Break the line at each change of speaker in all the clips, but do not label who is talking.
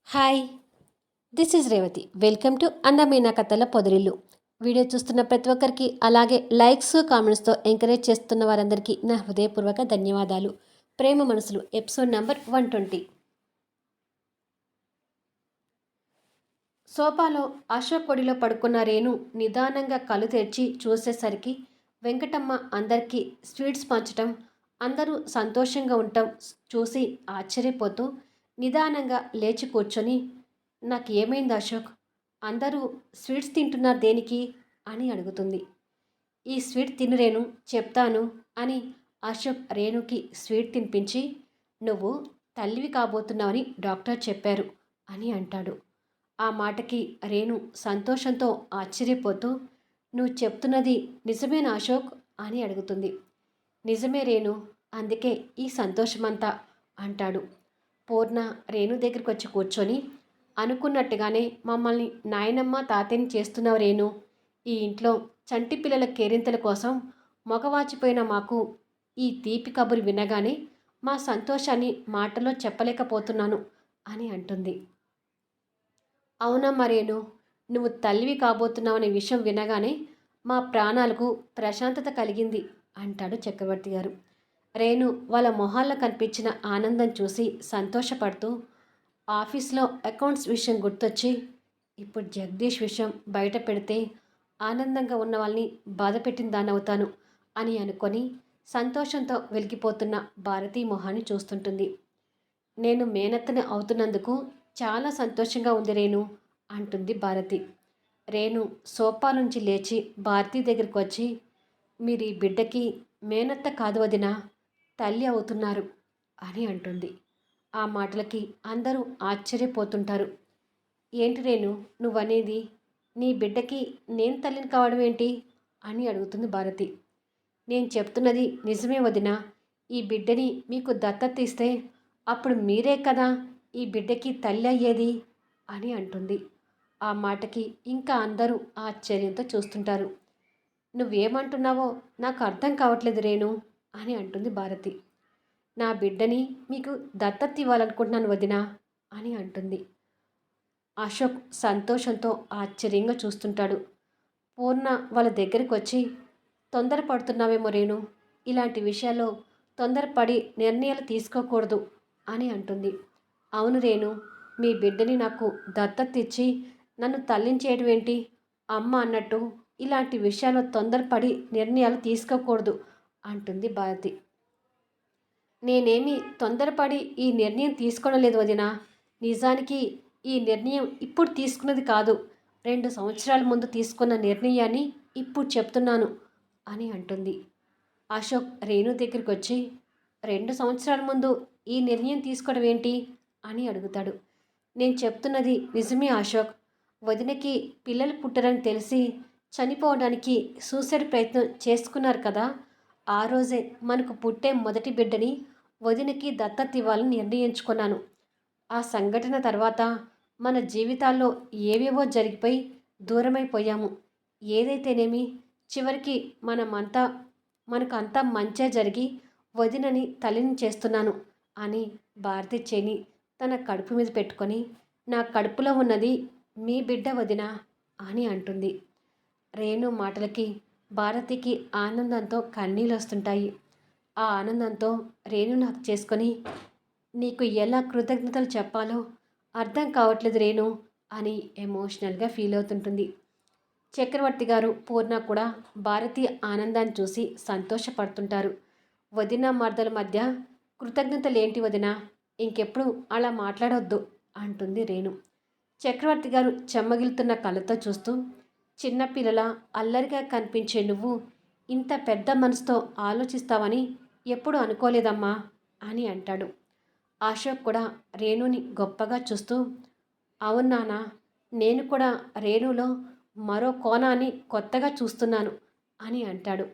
Hi, this is Revathi. Welcome to అందమైన కథల పొదరిల్లు. Video చూస్తున్న ప్రతి ఒక్కరికి, అలాగే లైక్స్ కామెంట్స్తో ఎంకరేజ్ చేస్తున్న వారందరికీ నా హృదయపూర్వక ధన్యవాదాలు. ప్రేమ మనసులు ఎపిసోడ్ నెంబర్ 120. సోఫాలో అశోక్ కొడిలో పడుకున్న రేణు నిదానంగా కళ్ళు తెరిచి చూసేసరికి వెంకటమ్మ అందరికీ స్వీట్స్ పంచటం, అందరూ సంతోషంగా ఉండటం చూసి ఆశ్చర్యపోతూ నిదానంగా లేచి కూర్చొని, నాకు ఏమైంది అశోక్, అందరూ స్వీట్స్ తింటున్నారు దేనికి అని అడుగుతుంది. ఈ స్వీట్ తిను రేణు, చెప్తాను అని అశోక్ రేణుకి స్వీట్ తినిపించి, నువ్వు తల్లివి కాబోతున్నావని డాక్టర్ చెప్పారు అని అంటాడు. ఆ మాటకి రేణు సంతోషంతో ఆశ్చర్యపోతూ, నువ్వు చెప్తున్నది నిజమేనా అశోక్ అని అడుగుతుంది. నిజమే రేణు, అందుకే ఈ సంతోషమంతా అంటాడు. పూర్ణ రేణు దగ్గరికి వచ్చి కూర్చొని, అనుకున్నట్టుగానే మమ్మల్ని నాయనమ్మ తాతయ్యని చేస్తున్నావు రేణు. ఈ ఇంట్లో చంటి పిల్లల కేరింతల కోసం మొగవాచిపోయిన మాకు ఈ తీపి కబురు వినగానే మా సంతోషాన్ని మాటలో చెప్పలేకపోతున్నాను అని అంటుంది. అవునమ్మా రేణు, నువ్వు తల్లివి కాబోతున్నావనే విషయం వినగానే మా ప్రాణాలకు ప్రశాంతత కలిగింది అంటాడు చక్రవర్తి గారు. రేణు వాళ్ళ మొహాల్లో కనిపించిన ఆనందం చూసి సంతోషపడుతూ, ఆఫీస్లో అకౌంట్స్ విషయం గుర్తొచ్చి, ఇప్పుడు జగదీష్ విషయం బయట పెడితే ఆనందంగా ఉన్న వాళ్ళని బాధ పెట్టిన దాన్ని అవుతాను అని అనుకొని సంతోషంతో వెలిగిపోతున్న భారతీ మొహాన్ని చూస్తుంటుంది. నేను మేనత్తని అవుతున్నందుకు చాలా సంతోషంగా ఉంది రేణు అంటుంది భారతి. రేణు సోఫా నుంచి లేచి భారతి దగ్గరికి వచ్చి, మీరు ఈ బిడ్డకి మేనత్త కాదు వదినా, తల్లి అవుతున్నారు అని అంటుంది. ఆ మాటలకి అందరూ ఆశ్చర్యపోతుంటారు. ఏంటి రేణు నువ్వనేది, నీ బిడ్డకి నేను తల్లిని కావడం ఏంటి అని అడుగుతుంది భారతి. నేను చెప్తున్నది నిజమే వదినా, ఈ బిడ్డని మీకు దత్తత ఇస్తే అప్పుడు మీరే కదా ఈ బిడ్డకి తల్లి అయ్యేది అని అంటుంది. ఆ మాటకి ఇంకా అందరూ ఆశ్చర్యంతో చూస్తుంటారు. నువ్వేమంటున్నావో నాకు అర్థం కావట్లేదు రేణు అని అంటుంది భారతి. నా బిడ్డని మీకు దత్తత ఇవ్వాలనుకుంటున్నాను వదినా అని అంటుంది. అశోక్ సంతోషంతో ఆశ్చర్యంగా చూస్తుంటాడు. పూర్ణ వాళ్ళ దగ్గరికి వచ్చి, తొందరపడుతున్నావేమో రేణు, ఇలాంటి విషయాల్లో తొందరపడి నిర్ణయాలు తీసుకోకూడదు అని అంటుంది. అవును రేణు, మీ బిడ్డని నాకు దత్తత ఇచ్చి నన్ను తల్లించేయడం ఏంటి, అమ్మ అన్నట్టు ఇలాంటి విషయాల్లో తొందరపడి నిర్ణయాలు తీసుకోకూడదు అంటుంది భారతి. నేనేమి తొందరపడి ఈ నిర్ణయం తీసుకోవడం లేదు వదినా, నిజానికి ఈ నిర్ణయం ఇప్పుడు తీసుకున్నది కాదు, 2 సంవత్సరాల ముందు తీసుకున్న నిర్ణయాన్ని ఇప్పుడు చెప్తున్నాను అని అంటుంది. అశోక్ రేణు దగ్గరికి వచ్చి, 2 సంవత్సరాల ముందు ఈ నిర్ణయం తీసుకోవడం ఏంటి అని అడుగుతాడు. నేను చెప్తున్నది నిజమే అశోక్, వదినకి పిల్లలు పుట్టరని తెలిసి చనిపోవడానికి సూసైడ్ ప్రయత్నం చేసుకున్నారు కదా, ఆ రోజే మనకు పుట్టే మొదటి బిడ్డని వదినకి దత్తత ఇవ్వాలని నిర్ణయించుకున్నాను. ఆ సంఘటన తర్వాత మన జీవితాల్లో ఏవేవో జరిగిపోయి దూరమైపోయాము. ఏదైతేనేమి చివరికి మనకంతా మంచే జరిగి వదినని తల్లిని చేస్తున్నాను అని భారతి చేని తన కడుపు మీద పెట్టుకొని, నా కడుపులో ఉన్నది మీ బిడ్డ వదిన అని అంటుంది. రేణు మాటలకి భారతికి ఆనందంతో కన్నీళ్ళు వస్తుంటాయి. ఆ ఆనందంతో రేణు నాకు చేసుకొని, నీకు ఎలా కృతజ్ఞతలు చెప్పాలో అర్థం కావట్లేదు రేణు అని ఎమోషనల్గా ఫీల్ అవుతుంటుంది. చక్రవర్తి గారు పూర్ణ కూడా భారతి ఆనందాన్ని చూసి సంతోషపడుతుంటారు. వదిన మర్దల మధ్య కృతజ్ఞతలేంటి వదిన, ఇంకెప్పుడు అలా మాట్లాడొద్దు అంటుంది రేణు. చక్రవర్తి గారు చెమ్మగిలుతున్న కళ్ళతో చూస్తూ, చిన్నపిల్లల అల్లరిగా కనిపించే నువ్వు ఇంత పెద్ద మనసుతో ఆలోచిస్తావని ఎప్పుడూ అనుకోలేదమ్మా అని అంటాడు. అశోక్ కూడా రేణుని గొప్పగా చూస్తూ, అవును నాన్న, నేను కూడా రేణులో మరో కోణాన్ని కొత్తగా చూస్తున్నాను అని అంటాడు.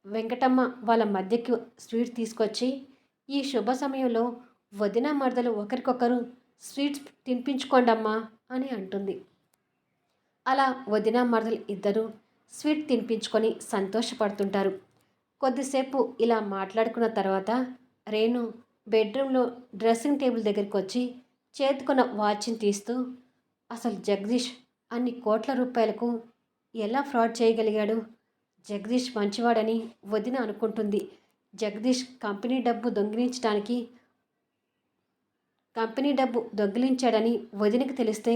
వెంకటమ్మ వాళ్ళ మధ్యకి స్వీట్ తీసుకొచ్చి, ఈ శుభ సమయంలో వదిన మరదలు ఒకరికొకరు స్వీట్స్ తినిపించుకోండమ్మా అని అంటుంది. అలా వదిన మరదలు ఇద్దరు స్వీట్ తినిపించుకొని సంతోషపడుతుంటారు. కొద్దిసేపు ఇలా మాట్లాడుకున్న తర్వాత రేణు బెడ్రూమ్లో డ్రెస్సింగ్ టేబుల్ దగ్గరికి వచ్చి చేతికున్న వాచ్ని తీస్తూ, అసలు జగదీష్ అన్ని కోట్ల రూపాయలకు ఎలా ఫ్రాడ్ చేయగలిగాడు? జగదీష్ మంచివాడని వదిన అనుకుంటుంది. జగదీష్ కంపెనీ డబ్బు దొంగిలించాడని వదినకి తెలిస్తే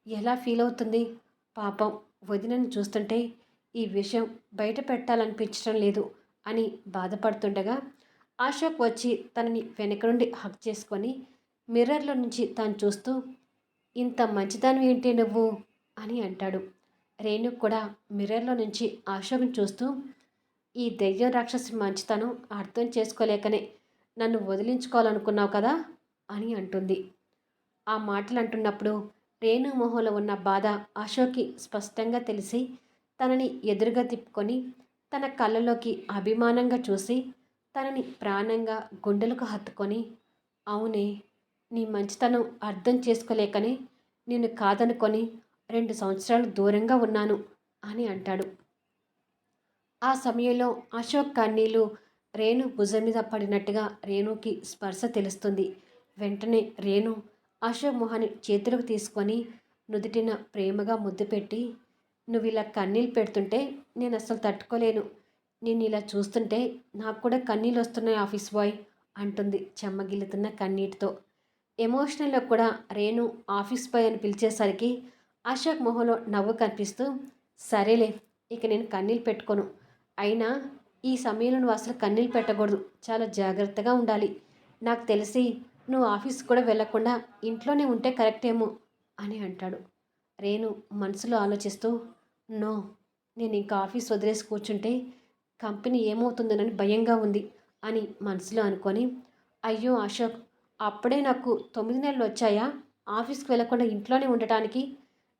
ఎలా ఫీల్ అవుతుంది? పాపం వదినను చూస్తుంటే ఈ విషయం బయట పెట్టాలనిపించడం లేదు అని బాధపడుతుండగా అశోక్ వచ్చి తనని వెనక నుండి హక్ చేసుకొని మిర్రర్లో నుంచి తాను చూస్తూ, ఇంత మంచిదానివి ఏంటి నువ్వు అని అంటాడు. రేణు కూడా మిర్రర్లో నుంచి అశోక్ని చూస్తూ, ఈ దెయ్యం రాక్షసి మంచితనం అర్థం చేసుకోలేకనే నన్ను వదిలించుకోవాలనుకున్నావు కదా అని అంటుంది. ఆ మాటలు అంటున్నప్పుడు రేణు మొహంలో ఉన్న బాధ అశోక్కి స్పష్టంగా తెలిసి తనని ఎదురుగా తిప్పుకొని తన కళ్ళలోకి అభిమానంగా చూసి తనని ప్రాణంగా గుండెలకు హత్తుకొని, అవునే, నీ మంచితనం అర్థం చేసుకోలేకనే నిన్ను కాదనుకొని 2 సంవత్సరాలు దూరంగా ఉన్నాను అని అంటాడు. ఆ సమయంలో అశోక్ కన్నీళ్ళు రేణు భుజం మీద పడినట్టుగా రేణుకి స్పర్శ తెలుస్తుంది. వెంటనే రేణు అశోక్ మొహాన్ని చేతులకు తీసుకొని నుదుటిన ప్రేమగా ముద్దు పెట్టి, నువ్వు ఇలా కన్నీళ్ళు పెడుతుంటే నేను అసలు తట్టుకోలేను. నేను ఇలా చూస్తుంటే నాకు కూడా కన్నీళ్ళు వస్తున్నాయి ఆఫీస్ బాయ్ అంటుంది చెమ్మగిల్లుతున్న కన్నీటితో. ఎమోషనల్లో కూడా రేణు ఆఫీస్ బాయ్ అని పిలిచేసరికి అశోక్ మొహంలో నవ్వు కనిపిస్తూ, సరేలే, ఇక నేను కన్నీళ్ళు పెట్టుకోను. అయినా ఈ సమయంలో నువ్వు అసలు కన్నీళ్ళు పెట్టకూడదు, చాలా జాగ్రత్తగా ఉండాలి. నాకు తెలిసి నువ్వు ఆఫీస్కి కూడా వెళ్లకుండా ఇంట్లోనే ఉంటే కరెక్టేమో అని అంటాడు. రేణు మనసులో ఆలోచిస్తూ, నో, నేను ఇంకా ఆఫీస్ వదిలేసి కూర్చుంటే కంపెనీ ఏమవుతుందోనని భయంగా ఉంది అని మనసులో అనుకొని, అయ్యో అశోక్, అప్పుడే నాకు 9 నెలలు వచ్చాయా ఆఫీస్కి వెళ్లకుండా ఇంట్లోనే ఉండటానికి?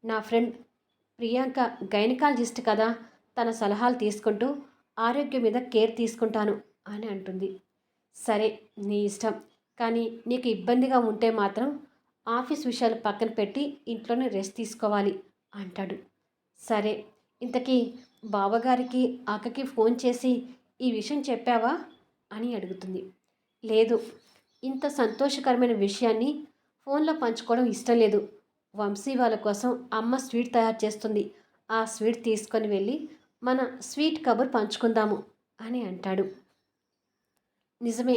నా ఫ్రెండ్ ప్రియాంక గైనకాలజిస్ట్ కదా, తన సలహాలు తీసుకుంటూ ఆరోగ్యం మీద కేర్ తీసుకుంటాను అని అంటుంది. సరే, నీ ఇష్టం, కానీ నీకు ఇబ్బందిగా ఉంటే మాత్రం ఆఫీస్ విషయాలు పక్కన పెట్టి ఇంట్లోనే రెస్ట్ తీసుకోవాలి అంటాడు. సరే, ఇంతకీ బావగారికి అక్కకి ఫోన్ చేసి ఈ విషయం చెప్పావా అని అడుగుతుంది. లేదు, ఇంత సంతోషకరమైన విషయాన్ని ఫోన్లో పంచుకోవడం ఇష్టం లేదు. వంశీ వాళ్ళ కోసం అమ్మ స్వీట్ తయారు చేస్తుంది, ఆ స్వీట్ తీసుకొని వెళ్ళి మన స్వీట్ కబుర్ పంచుకుందాము అని అంటాడు. నిజమే,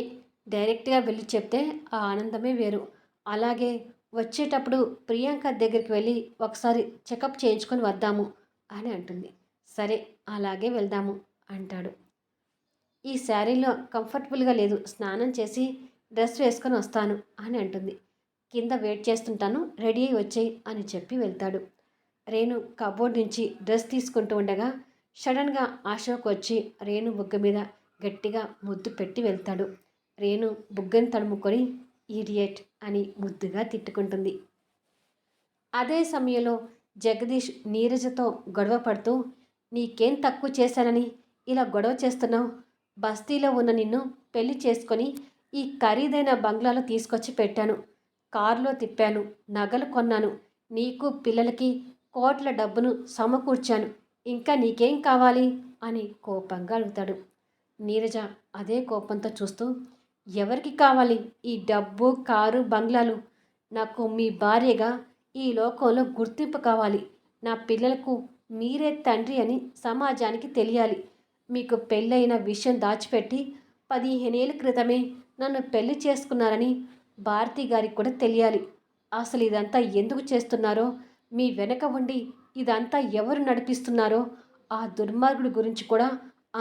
డైరెక్ట్గా వెళ్ళి చెప్తే ఆ ఆనందమే వేరు. అలాగే వచ్చేటప్పుడు ప్రియాంక దగ్గరికి వెళ్ళి ఒకసారి చెకప్ చేయించుకొని వద్దాము అని అంటుంది. సరే, అలాగే వెళ్దాము అంటాడు. ఈ శారీలో కంఫర్టబుల్గా లేదు, స్నానం చేసి డ్రెస్ వేసుకొని వస్తాను అని అంటుంది. కింద వెయిట్ చేస్తుంటాను, రెడీ అయ్యి వచ్చేయి అని చెప్పి వెళ్తాడు. రేణు కబోర్డ్ నుంచి డ్రెస్ తీసుకుంటూ ఉండగా సడన్గా అశోక్ వచ్చి రేణు బుగ్గ మీద గట్టిగా ముద్దు పెట్టి వెళ్తాడు. రేణు బుగ్గని తడుముకొని ఈడియట్ అని ముద్దుగా తిట్టుకుంటుంది. అదే సమయంలో జగదీష్ నీరజతో గొడవ పడుతూ, నీకేం తక్కువ చేశానని ఇలా గొడవ చేస్తున్నావు? బస్తీలో ఉన్న నిన్ను పెళ్లి చేసుకొని ఈ ఖరీదైన బంగ్లాలో తీసుకొచ్చి పెట్టాను, కారులో తిప్పాను, నగలు కొన్నాను, నీకు పిల్లలకి కోట్ల డబ్బును సమకూర్చాను, ఇంకా నీకేం కావాలి అని కోపంగా అడుగుతాడు. నీరజ అదే కోపంతో చూస్తూ, ఎవరికి కావాలి ఈ డబ్బు, కారు, బంగ్లాలు? నాకు మీ భార్యగా ఈ లోకంలో గుర్తింపు కావాలి. నా పిల్లలకు మీరే తండ్రి అని సమాజానికి తెలియాలి. మీకు పెళ్ళైన విషయం దాచిపెట్టి 15 ఏళ్ళ క్రితమే నన్ను పెళ్లి చేసుకున్నారని భారతి గారికి కూడా తెలియాలి. అసలు ఇదంతా ఎందుకు చేస్తున్నారో, మీ వెనక ఉండి ఇదంతా ఎవరు నడిపిస్తున్నారో ఆ దుర్మార్గుడి గురించి కూడా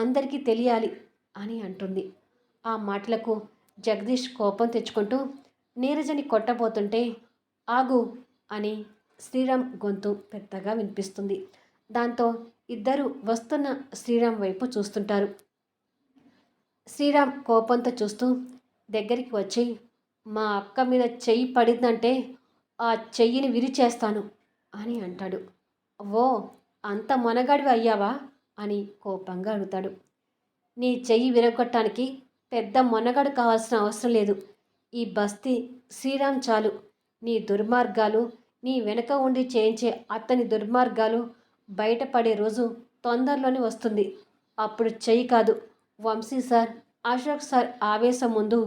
అందరికీ తెలియాలి అని అంటుంది. ఆ మాటలకు జగదీష్ కోపం తెచ్చుకుంటూ నీరజని కొట్టబోతుంటే, ఆగు అని శ్రీరామ్ గొంతు పెద్దగా వినిపిస్తుంది. దాంతో ఇద్దరు వస్తున్న శ్రీరామ్ వైపు చూస్తుంటారు. శ్రీరామ్ కోపంతో చూస్తూ దగ్గరికి వచ్చి, మా అక్క మీద చెయ్యి పడిందంటే ఆ చెయ్యిని విరిచేస్తాను అని అంటాడు. ఓ, అంత మొనగాడివి అయ్యావా అని కోపంగా అడుగుతాడు. నీ చెయ్యి విరగొట్టడానికి పెద్ద మొనగాడు కావాల్సిన అవసరం లేదు. ఈ బస్తీ శ్రీరామ్ చాలు. నీ దుర్మార్గాలు, నీ వెనక ఉండి చేయించే అతని దుర్మార్గాలు బయటపడే రోజు తొందరలోనే వస్తుంది. అప్పుడు చెయ్యి కాదు, వంశీ సార్, అశోక్ సార్ ఆవేశం ముందు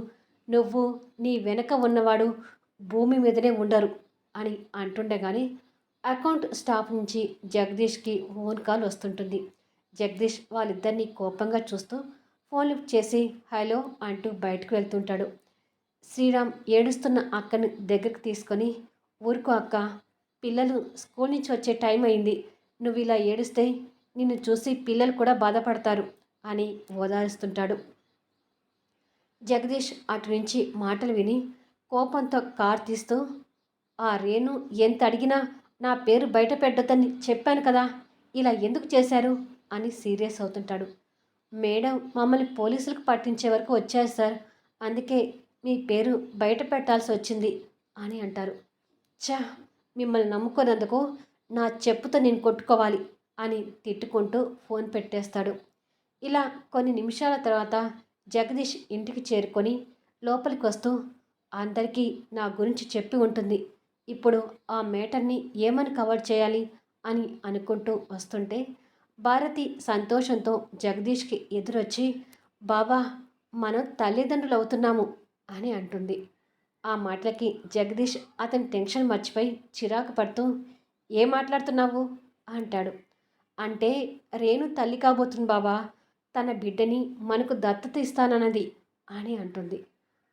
నువ్వు, నీ వెనక ఉన్నవాడు భూమి మీదనే ఉండరు అని అంటుండగానే అకౌంట్ స్టాఫ్ నుంచి జగదీష్కి ఫోన్ కాల్ వస్తుంటుంది. జగదీష్ వాళ్ళిద్దరినీ కోపంగా చూస్తూ ఫోన్ లిఫ్ట్ చేసి హలో అంటూ బయటకు వెళ్తుంటాడు. శ్రీరామ్ ఏడుస్తున్న అక్కని దగ్గరికి తీసుకొని ఊరుకో అక్క, పిల్లలు స్కూల్ నుంచి వచ్చే టైం అయింది, నువ్వు ఇలా ఏడుస్తే నిన్ను చూసి పిల్లలు కూడా బాధపడతారు అని ఓదారుస్తుంటాడు. జగదీష్ అటు నుంచి మాటలు విని కోపంతో కార్ తీస్తూ ఆ రేణు ఎంత అడిగినా నా పేరు బయట పెట్టొద్దని చెప్పాను కదా, ఇలా ఎందుకు చేశారు అని సీరియస్ అవుతుంటాడు. మేడం మమ్మల్ని పోలీసులకు పట్టించే వరకు వచ్చారు సార్, అందుకే మీ పేరు బయట పెట్టాల్సి వచ్చింది అని అంటారు. ఛా, మిమ్మల్ని నమ్ముకున్నందుకు నా చెప్పుతో నేను కొట్టుకోవాలి అని తిట్టుకుంటూ ఫోన్ పెట్టేస్తాడు. ఇలా కొన్ని నిమిషాల తర్వాత జగదీష్ ఇంటికి చేరుకొని లోపలికి వస్తూ అందరికీ నా గురించి చెప్పి ఉంటుంది, ఇప్పుడు ఆ మేటర్ని ఏమని కవర్ చేయాలి అని అనుకుంటూ వస్తుంటే భారతి సంతోషంతో జగదీష్కి ఎదురొచ్చి బాబా మనం తల్లిదండ్రులు అవుతున్నాము అని అంటుంది. ఆ మాటలకి జగదీష్ అతని టెన్షన్ మర్చిపోయి చిరాకు పడుతూ ఏం మాట్లాడుతున్నావు అంటాడు. అంటే రేణు తల్లి కాబోతుంది బాబా, తన బిడ్డని మనకు దత్తత ఇస్తానన్నది అని అంటుంది.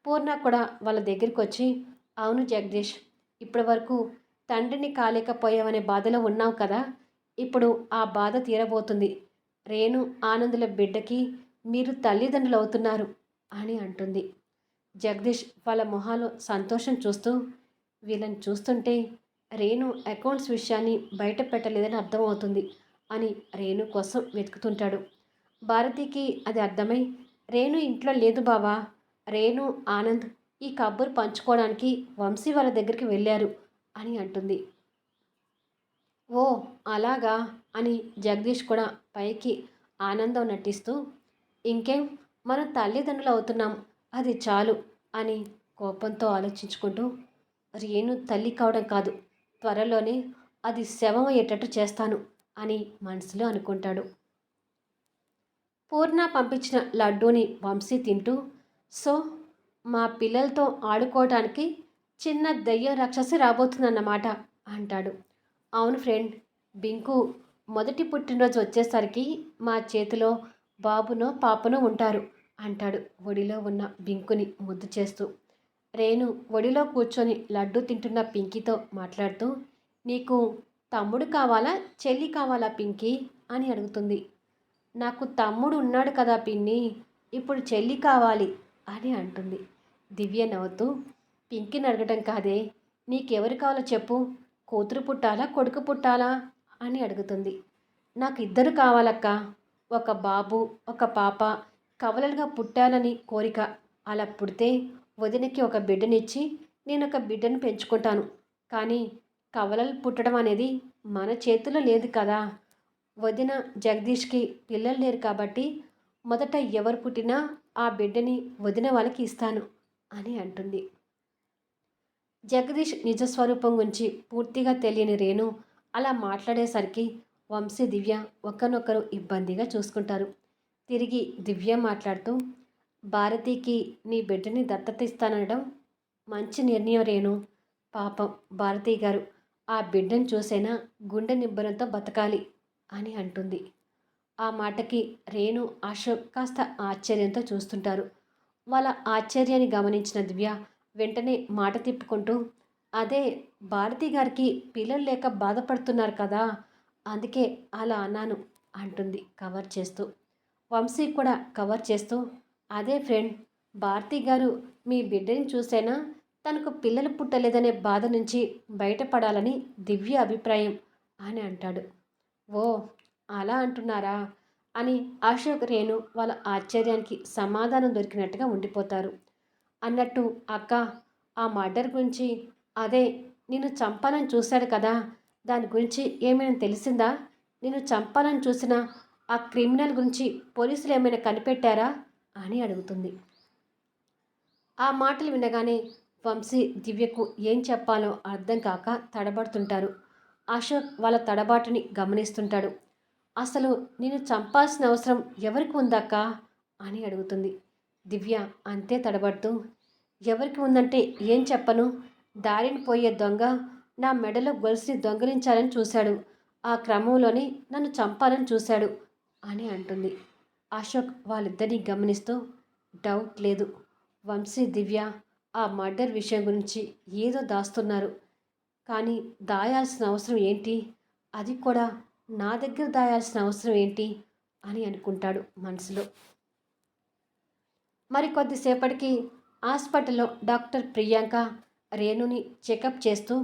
పూర్ణ కూడా వాళ్ళ దగ్గరికి వచ్చి అవును జగదీష్, ఇప్పటి వరకు తండ్రిని కాలేకపోయావనే బాధలో ఉన్నావు కదా, ఇప్పుడు ఆ బాధ తీరబోతుంది, రేణు ఆనందుల బిడ్డకి మీరు తల్లిదండ్రులు అవుతున్నారు అని అంటుంది. జగదీష్ వాళ్ళ మొహాలు సంతోషం చూస్తూ వీళ్ళని చూస్తుంటే రేణు అకౌంట్స్ విషయాన్ని బయట పెట్టలేదని అర్థమవుతుంది అని రేణు కోసం వెతుకుతుంటాడు. భారతికి అది అర్థమై రేణు ఇంట్లో లేదు బావా, రేణు ఆనంద్ ఈ కబ్బురు పంచుకోవడానికి వంశీ వాళ్ళ దగ్గరికి వెళ్ళారు అని అంటుంది. ఓ అలాగా అని జగదీష్ కూడా పైకి ఆనందం నటిస్తూ ఇంకేం మనం తల్లిదండ్రులు అవుతున్నాం, అది చాలు అని కోపంతో ఆలోచించుకుంటూ రేణు తల్లి కావడం కాదు, త్వరలోనే అది శవం అయ్యేటట్టు చేస్తాను అని మనసులో అనుకుంటాడు. పూర్ణ పంపించిన లడ్డూని వంశీ తింటూ సో మా పిల్లలతో ఆడుకోవడానికి చిన్న దెయ్యం రాక్షసి రాబోతుందన్నమాట అంటాడు. అవును ఫ్రెండ్, బింకు మొదటి పుట్టినరోజు వచ్చేసరికి మా చేతిలో బాబునో పాపనో ఉంటారు అంటాడు ఒడిలో ఉన్న బింకుని ముద్దు చేస్తూ. రేణు ఒడిలో కూర్చొని లడ్డు తింటున్న పింకీతో మాట్లాడుతూ నీకు తమ్ముడు కావాలా చెల్లి కావాలా పింకీ అని అడుగుతుంది. నాకు తమ్ముడు ఉన్నాడు కదా పిన్ని, ఇప్పుడు చెల్లి కావాలి అని అంటుంది. దివ్య నవ్వుతూ పింకీని అడగటం కాదే, నీకెవరు కావాలో చెప్పు, కూతురు పుట్టాలా కొడుకు పుట్టాలా అని అడుగుతుంది. నాకు ఇద్దరు కావాలక్క, ఒక బాబు ఒక పాప కవలలుగా పుట్టాలని కోరిక, అలా పుడితే వదినకి ఒక బిడ్డనిచ్చి నేను ఒక బిడ్డను పెంచుకుంటాను, కానీ కవలలు పుట్టడం అనేది మన చేతిలో లేదు కదా, వదిన జగదీష్కి పిల్లలు లేరు కాబట్టి మొదట ఎవరు పుట్టినా ఆ బిడ్డని వదిన వాళ్ళకి ఇస్తాను అని అంటుంది. జగదీష్ నిజస్వరూపం గురించి పూర్తిగా తెలియని రేణు అలా మాట్లాడేసరికి వంశీ దివ్య ఒకరినొకరు ఇబ్బందిగా చూసుకుంటారు. తిరిగి దివ్య మాట్లాడుతూ భారతికి నీ బిడ్డని దత్తత ఇస్తానడం మంచి నిర్ణయం రేణు, పాపం భారతి గారు ఆ బిడ్డను చూసైనా గుండె నిబ్బరంతో బతకాలి అని అంటుంది. ఆ మాటకి రేణు అశోక్ కాస్త ఆశ్చర్యంతో చూస్తుంటారు. వాళ్ళ ఆశ్చర్యాన్ని గమనించిన దివ్య వెంటనే మాట తిప్పుకుంటూ అదే భారతి గారికి పిల్లలు లేక బాధపడుతున్నారు కదా, అందుకే అలా అన్నాను అంటుంది కవర్ చేస్తూ. వంశీ కూడా కవర్ చేస్తూ అదే ఫ్రెండ్, భారతి గారు మీ బిడ్డని చూసైనా తనకు పిల్లలు పుట్టలేదనే బాధ నుంచి బయటపడాలని దివ్య అభిప్రాయం అని అంటాడు. ఓ అలా అంటున్నారా అని అశోక్ రేణు వాళ్ళ ఆశ్చర్యానికి సమాధానం దొరికినట్టుగా ఉండిపోతారు. అన్నట్టు అక్క, ఆ మర్డర్ గురించి అదే నిన్ను చంపాలని చూశాడు కదా, దాని గురించి ఏమైనా తెలిసిందా, నిన్ను చంపాలని చూసిన ఆ క్రిమినల్ గురించి పోలీసులు ఏమైనా కనిపెట్టారా అని అడుగుతుంది. ఆ మాటలు వినగానే వంశీ దివ్యకు ఏం చెప్పాలో అర్థం కాక తడబడుతుంటారు. అశోక్ వాళ్ళ తడబాటుని గమనిస్తుంటాడు. అసలు నేను చంపాల్సిన అవసరం ఎవరికి ఉందక్క అని అడుగుతుంది. దివ్య అంతే తడబడుతూ ఎవరికి ఉందంటే ఏం చెప్పను, దారిని పోయే దొంగ నా మెడలో గొలుసుని దొంగిలించాలని చూశాడు. ఆ క్రమంలోనే నన్ను చంపాలని చూశాడు అని అంటుంది. అశోక్ వాళ్ళిద్దరినీ గమనిస్తూ, డౌట్ లేదు, వంశీ దివ్య ఆ మర్డర్ విషయం గురించి ఏదో దాస్తున్నారు. కానీ దాయాల్సిన అవసరం ఏంటి? అది కూడా నా దగ్గర దాయాల్సిన అవసరం ఏంటి అని అనుకుంటాడు మనసులో. మరి కొద్దిసేపటికి హాస్పిటల్లో డాక్టర్ ప్రియాంక రేణుని చెకప్ చేస్తూ,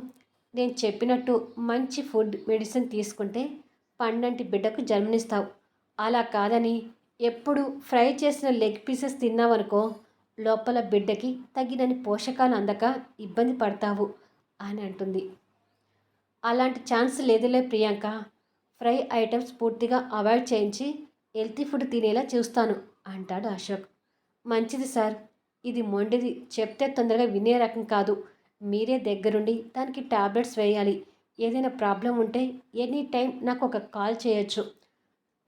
నేను చెప్పినట్టు మంచి ఫుడ్ మెడిసిన్ తీసుకుంటే పండంటి బిడ్డకు జన్మనిస్తావు. అలా కాదని ఎప్పుడు ఫ్రై చేసిన లెగ్ పీసెస్ తిన్నావనుకో లోపల బిడ్డకి తగినన్ని పోషకాలు అందక ఇబ్బంది పడతావు అని అంటుంది. అలాంటి ఛాన్స్ లేదులే ప్రియాంక, ఫ్రై ఐటమ్స్ పూర్తిగా అవాయిడ్ చేయించి హెల్తీ ఫుడ్ తినేలా చూస్తాను అంటాడు అశోక్. మంచిది సార్, ఇది మొండిది, చెప్తే తొందరగా వినే రకం కాదు. మీరే దగ్గరుండి దానికి టాబ్లెట్స్ వేయాలి. ఏదైనా ప్రాబ్లం ఉంటే ఎనీ టైం నాకు ఒక కాల్ చేయొచ్చు.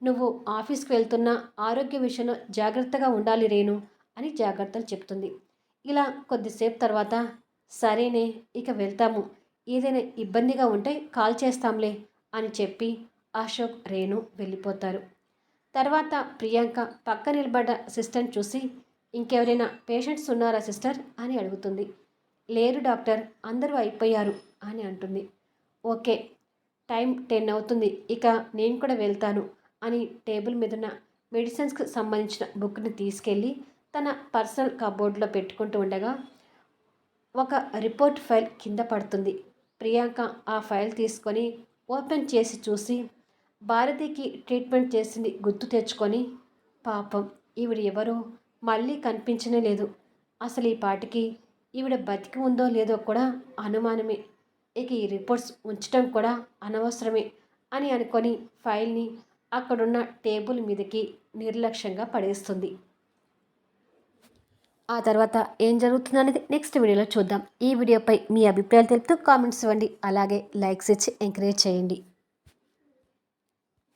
నువ్వు ఆఫీస్కి వెళ్తున్న ఆరోగ్య విషయంలో జాగ్రత్తగా ఉండాలి రేణు అని జాగ్రత్తలు చెప్తుంది. ఇలా కొద్దిసేపు తర్వాత, సరేనే ఇక వెళ్తాము, ఏదైనా ఇబ్బందిగా ఉంటే కాల్ చేస్తాంలే అని చెప్పి అశోక్ రేణు వెళ్ళిపోతారు. తర్వాత ప్రియాంక పక్క నిలబడ్డ సిస్టర్ని చూసి, ఇంకెవరైనా పేషెంట్స్ ఉన్నారా సిస్టర్ అని అడుగుతుంది. లేరు డాక్టర్, అందరూ అయిపోయారు అని అంటుంది. ఓకే, టైం 10 అవుతుంది, ఇక నేను కూడా వెళ్తాను అని టేబుల్ మీదున్న మెడిసిన్స్కి సంబంధించిన బుక్ని తీసుకెళ్ళి తన పర్సనల్ కబోర్డ్లో పెట్టుకుంటూ ఉండగా ఒక రిపోర్ట్ ఫైల్ కింద పడుతుంది. ప్రియాంక ఆ ఫైల్ తీసుకొని ఓపెన్ చేసి చూసి భారతికి ట్రీట్మెంట్ చేసింది గుర్తు తెచ్చుకొని, పాపం ఈవిడ ఎవరో మళ్ళీ కనిపించనే లేదు, అసలు ఈ పాటికి ఈవిడ బతికి ఉందో లేదో కూడా అనుమానమే, ఇక ఈ రిపోర్ట్స్ ఉంచడం కూడా అనవసరమే అని అనుకొని ఫైల్ని అక్కడున్న టేబుల్ మీదకి నిర్లక్ష్యంగా పడేస్తుంది. ఆ తర్వాత ఏం జరుగుతుంది అనేది నెక్స్ట్ వీడియోలో చూద్దాం. ఈ వీడియోపై మీ అభిప్రాయాలు తెలుపుతూ కామెంట్స్ ఇవ్వండి. అలాగే లైక్స్ ఇచ్చి ఎంకరేజ్ చేయండి.